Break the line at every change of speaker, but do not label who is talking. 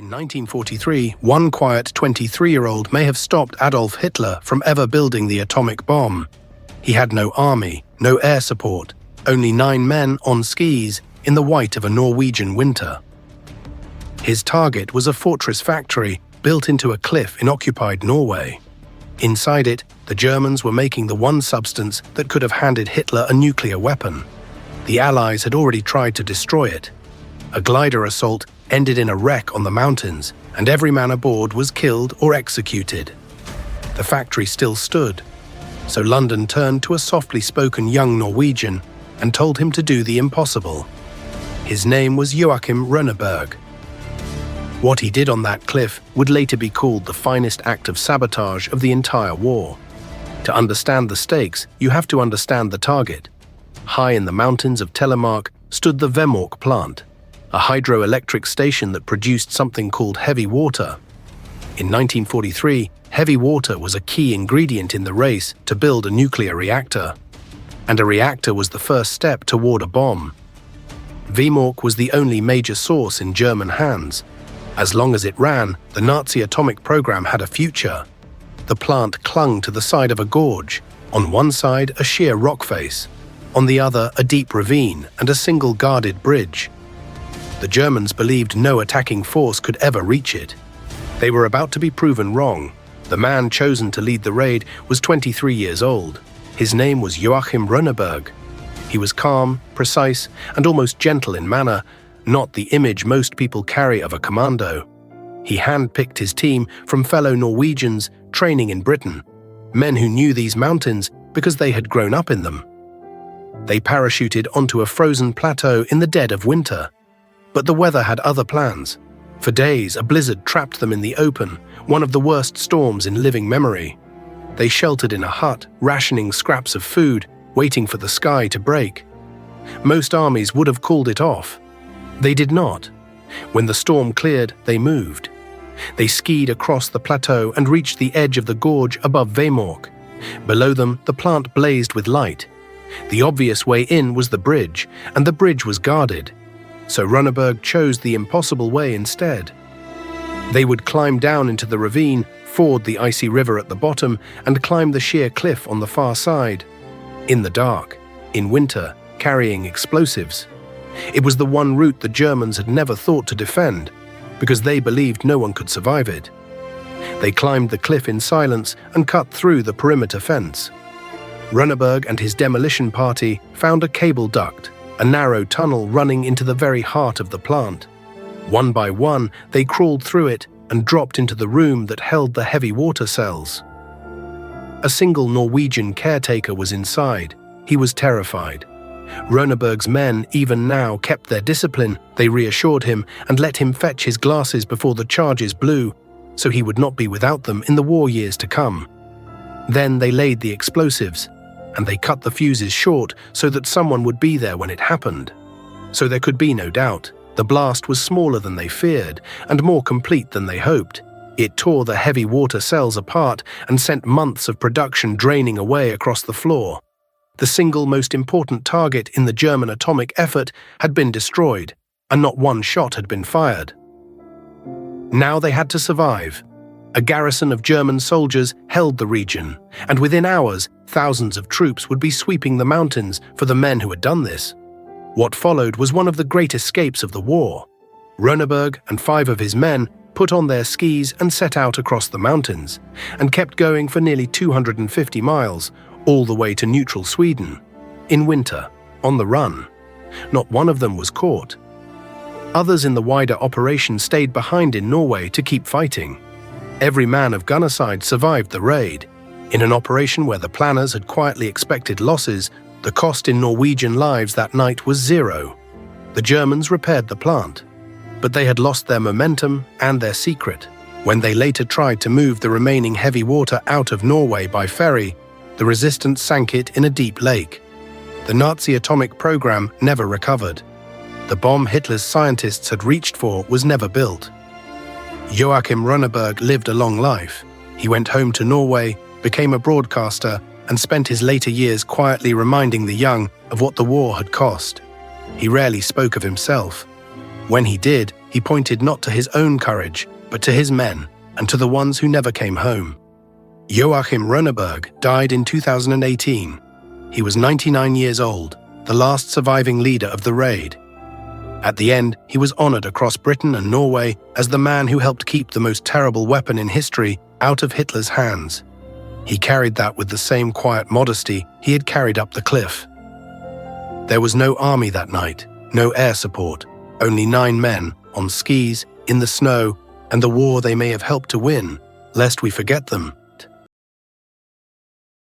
In 1943, one quiet 23-year-old may have stopped Adolf Hitler from ever building the atomic bomb. He had no army, no air support, only 9 men on skis in the white of a Norwegian winter. His target was a fortress factory built into a cliff in occupied Norway. Inside it, the Germans were making the one substance that could have handed Hitler a nuclear weapon. The Allies had already tried to destroy it. A glider assault ended in a wreck on the mountains, and every man aboard was killed or executed. The factory still stood, so London turned to a softly spoken young Norwegian and told him to do the impossible. His name was Joachim Rønneberg. What he did on that cliff would later be called the finest act of sabotage of the entire war. To understand the stakes, you have to understand the target. High in the mountains of Telemark stood the Vemork plant, a hydroelectric station that produced something called heavy water. In 1943, heavy water was a key ingredient in the race to build a nuclear reactor. And a reactor was the first step toward a bomb. Vemork was the only major source in German hands. As long as it ran, the Nazi atomic program had a future. The plant clung to the side of a gorge, on one side a sheer rock face, on the other a deep ravine and a single guarded bridge. The Germans believed no attacking force could ever reach it. They were about to be proven wrong. The man chosen to lead the raid was 23 years old. His name was Joachim Rønneberg. He was calm, precise, and almost gentle in manner, not the image most people carry of a commando. He handpicked his team from fellow Norwegians training in Britain, men who knew these mountains because they had grown up in them. They parachuted onto a frozen plateau in the dead of winter. But the weather had other plans. For days, a blizzard trapped them in the open, one of the worst storms in living memory. They sheltered in a hut, rationing scraps of food, waiting for the sky to break. Most armies would have called it off. They did not. When the storm cleared, they moved. They skied across the plateau and reached the edge of the gorge above Vemork. Below them, the plant blazed with light. The obvious way in was the bridge, and the bridge was guarded. So Rønneberg chose the impossible way instead. They would climb down into the ravine, ford the icy river at the bottom, and climb the sheer cliff on the far side. In the dark, in winter, carrying explosives. It was the one route the Germans had never thought to defend, because they believed no one could survive it. They climbed the cliff in silence and cut through the perimeter fence. Rønneberg and his demolition party found a cable duct, a narrow tunnel running into the very heart of the plant. One by one, they crawled through it and dropped into the room that held the heavy water cells. A single Norwegian caretaker was inside. He was terrified. Rønneberg's men even now kept their discipline. They reassured him and let him fetch his glasses before the charges blew, so he would not be without them in the war years to come. Then they laid the explosives, and they cut the fuses short so that someone would be there when it happened. So there could be no doubt. The blast was smaller than they feared and more complete than they hoped. It tore the heavy water cells apart and sent months of production draining away across the floor. The single most important target in the German atomic effort had been destroyed, and not one shot had been fired. Now they had to survive. A garrison of German soldiers held the region, and within hours, thousands of troops would be sweeping the mountains for the men who had done this. What followed was one of the great escapes of the war. Rønneberg and 5 of his men put on their skis and set out across the mountains, and kept going for nearly 250 miles, all the way to neutral Sweden. In winter, on the run. Not one of them was caught. Others in the wider operation stayed behind in Norway to keep fighting. Every man of Gunnerside survived the raid. In an operation where the planners had quietly expected losses, the cost in Norwegian lives that night was 0. The Germans repaired the plant, but they had lost their momentum and their secret. When they later tried to move the remaining heavy water out of Norway by ferry, the resistance sank it in a deep lake. The Nazi atomic program never recovered. The bomb Hitler's scientists had reached for was never built. Joachim Rønneberg lived a long life. He went home to Norway, became a broadcaster, and spent his later years quietly reminding the young of what the war had cost. He rarely spoke of himself. When he did, he pointed not to his own courage, but to his men and to the ones who never came home. Joachim Rønneberg died in 2018. He was 99 years old, the last surviving leader of the raid. At the end, he was honored across Britain and Norway as the man who helped keep the most terrible weapon in history out of Hitler's hands. He carried that with the same quiet modesty he had carried up the cliff. There was no army that night, no air support, only 9 men on skis, in the snow, and the war they may have helped to win, lest we forget them.